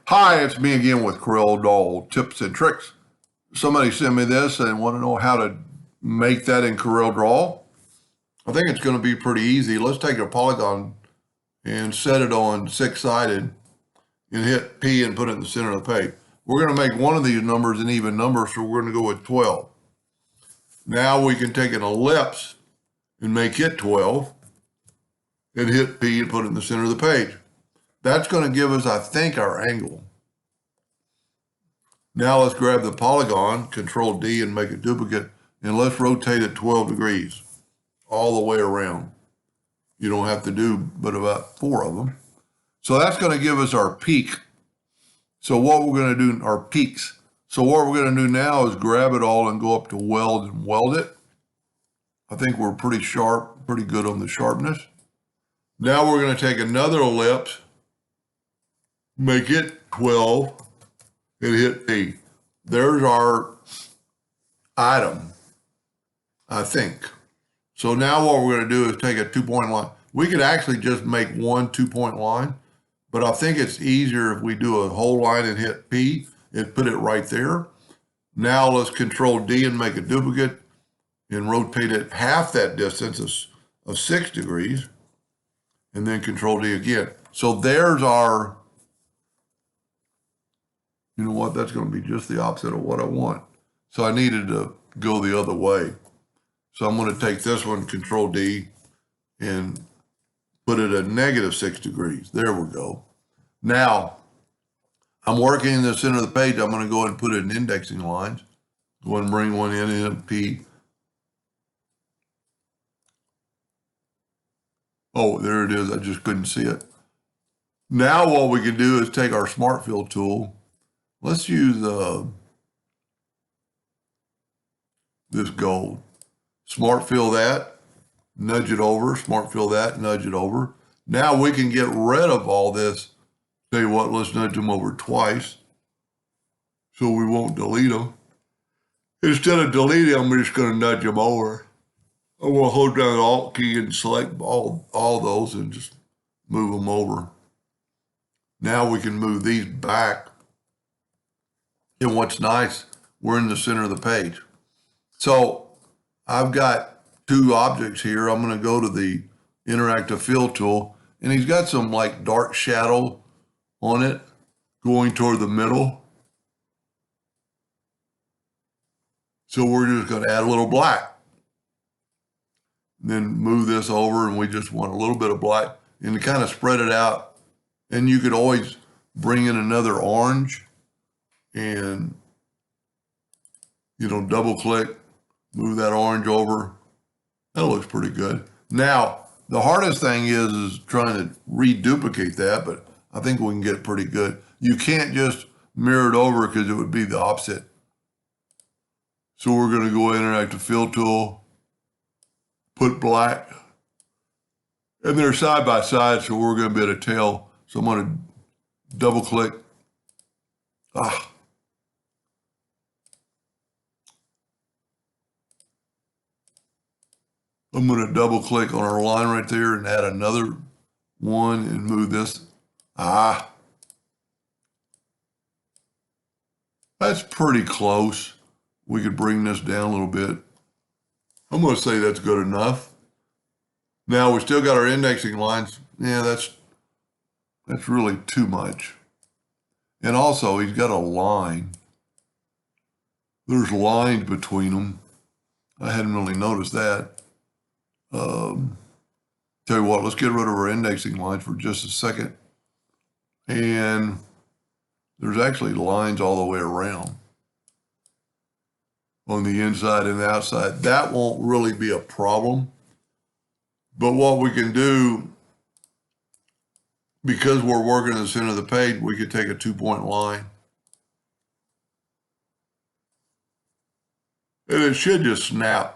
Hi, it's me again with CorelDraw Tips and Tricks. Somebody sent me this and want to know how to make that in CorelDraw. I think it's going to be pretty easy. Let's take a polygon and set it on six-sided and hit P and put it in the center of the page. We're going to make one of these numbers an even number, so we're going to go with 12. Now we can take an ellipse and make it 12 and hit P and put it in the center of the page. That's going to give us, I think, our angle. Now let's grab the polygon, Control D, and make a duplicate, and let's rotate it 12 degrees all the way around. You don't have to do but about 4 of them. So that's going to give us our peak. So what we're going to do, our peaks. So what we're going to do now is grab it all and go up to weld and weld it. I think we're pretty sharp, pretty good on the sharpness. Now we're going to take another ellipse, make it 12, and hit P. There's our item, I think. So now what we're going to do is take a 2-point line. We could actually just make one 2-point line, but I think it's easier if we do a whole line and hit P and put it right there. Now let's Control D and make a duplicate and rotate it half that distance of 6 degrees, and then Control D again. So there's our, you know what, that's going to be just the opposite of what I want. So I needed to go the other way. So I'm going to take this one, Control D, and put it at -6 degrees. There we go. Now, I'm working in the center of the page. I'm going to go ahead and put it in indexing lines. Go ahead and bring one in and P. Oh, there it is. I just couldn't see it. Now what we can do is take our Smart Fill tool. Let's use this gold. Smart Fill that, nudge it over, Smart Fill that, nudge it over. Now we can get rid of all this. Tell you what, let's nudge them over twice so we won't delete them. Instead of deleting them, we're just going to nudge them over. I'm going to hold down the Alt key and select all those and just move them over. Now we can move these back. And what's nice, we're in the center of the page. So I've got 2 objects here. I'm going to go to the interactive fill tool, and he's got some like dark shadow on it going toward the middle. So we're just going to add a little black. Then move this over, and we just want a little bit of black and to kind of spread it out. And you could always bring in another orange and, you know, double click, move that orange over. That looks pretty good. Now, the hardest thing is trying to reduplicate that, but I think we can get pretty good. You can't just mirror it over because it would be the opposite. So we're going to go interactive fill tool, put black, and they're side by side, so we're going to be able to tell. So I'm going to double click. I'm going to double click on our line right there and add another one and move this. That's pretty close. We could bring this down a little bit. I'm going to say that's good enough. Now we still got our indexing lines. Yeah, that's really too much. And also he's got a line. There's lines between them. I hadn't really noticed that. Tell you what, let's get rid of our indexing lines for just a second. And there's actually lines all the way around on the inside and the outside. That won't really be a problem. But what we can do, because we're working in the center of the page, we could take a 2-point line. And it should just snap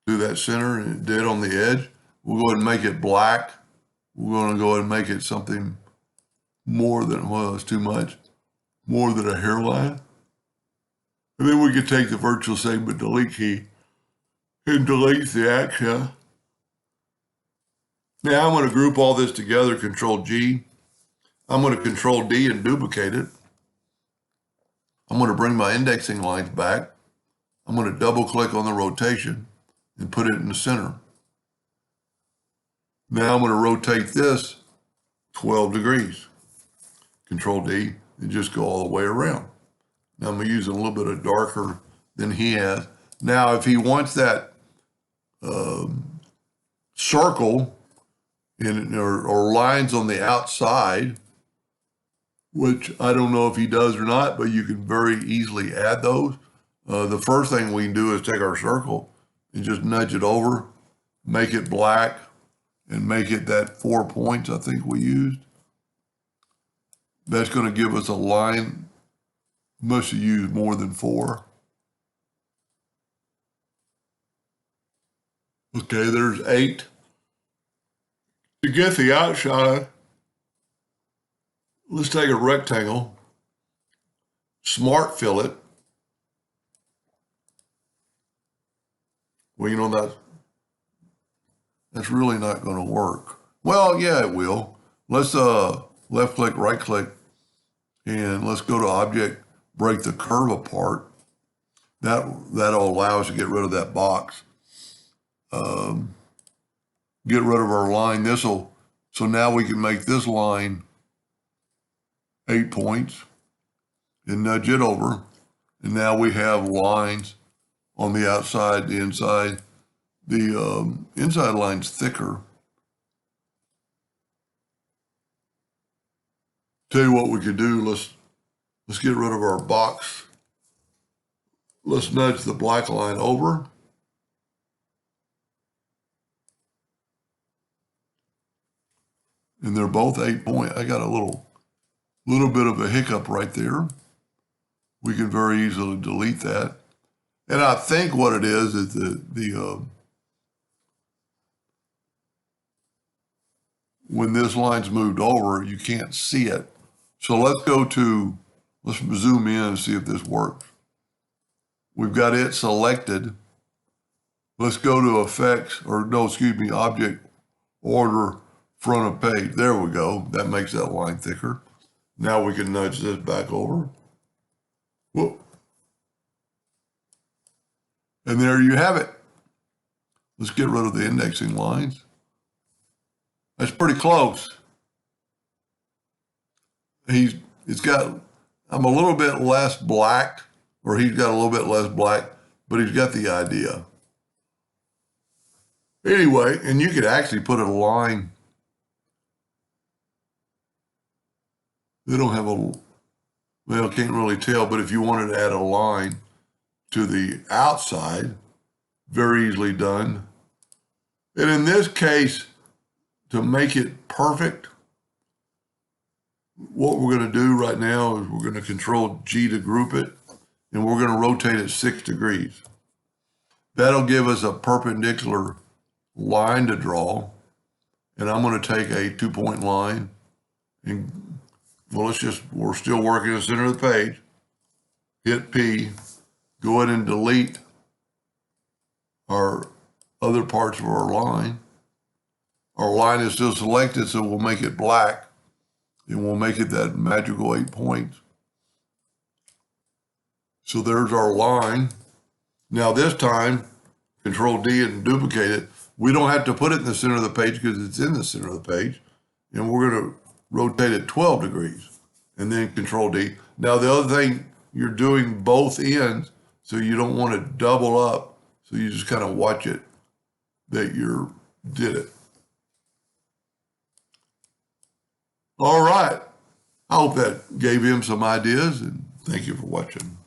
to that center, and it did on the edge. We'll go ahead and make it black. We're going to go ahead and make it something more than, well, it's too much, more than a hairline. And then we could take the virtual segment delete key and delete the action. Now I'm going to group all this together, Control G, I'm going to Control D and duplicate it. I'm going to bring my indexing lines back. I'm going to double click on the rotation and put it in the center. Now I'm going to rotate this 12 degrees. Control D and just go all the way around. Now I'm using a little bit of darker than he has. Now if he wants that circle or lines on the outside, which I don't know if he does or not, but you can very easily add those. The first thing we can do is take our circle and just nudge it over, make it black, and make it that 4 points I think we used. That's going to give us a line. Must have used more than 4. Okay, there's 8. To get the outside, let's take a rectangle, smart fill it. Well, you know, that's really not going to work. Well, yeah, it will. Let's left click, right click, and let's go to object, break the curve apart. That'll allow us to get rid of that box. Get rid of our line. So now we can make this line 8 points and nudge it over. And now we have lines on the outside, the inside. The inside line's thicker. Tell you what we could do. Let's get rid of our box. Let's nudge the black line over. And they're both 8 point. I got a little bit of a hiccup right there. We can very easily delete that. And I think what it is when this line's moved over, you can't see it. So let's zoom in and see if this works. We've got it selected. Let's go to object, order, front of page. There we go. That makes that line thicker. Now we can nudge this back over. Whoop. And there you have it. Let's get rid of the indexing lines. That's pretty close. I'm a little bit less black, or he's got a little bit less black, but he's got the idea. Anyway, and you could actually put a line. They don't have can't really tell, but if you wanted to add a line to the outside, very easily done. And in this case, to make it perfect, what we're going to do right now is we're going to Control G to group it, and we're going to rotate it 6 degrees. That'll give us a perpendicular line to draw. And I'm going to take a 2-point line and we're still working in the center of the page. Hit P, go ahead and delete our other parts of our line. Our line is still selected, so we'll make it black and we'll make it that magical 8 points. So there's our line. Now this time, Control D and duplicate it. We don't have to put it in the center of the page because it's in the center of the page. And we're going to rotate it 12 degrees and then Control D. Now the other thing, you're doing both ends, so you don't want to double up. So you just kind of watch it that you did it. All right. I hope that gave him some ideas, and thank you for watching.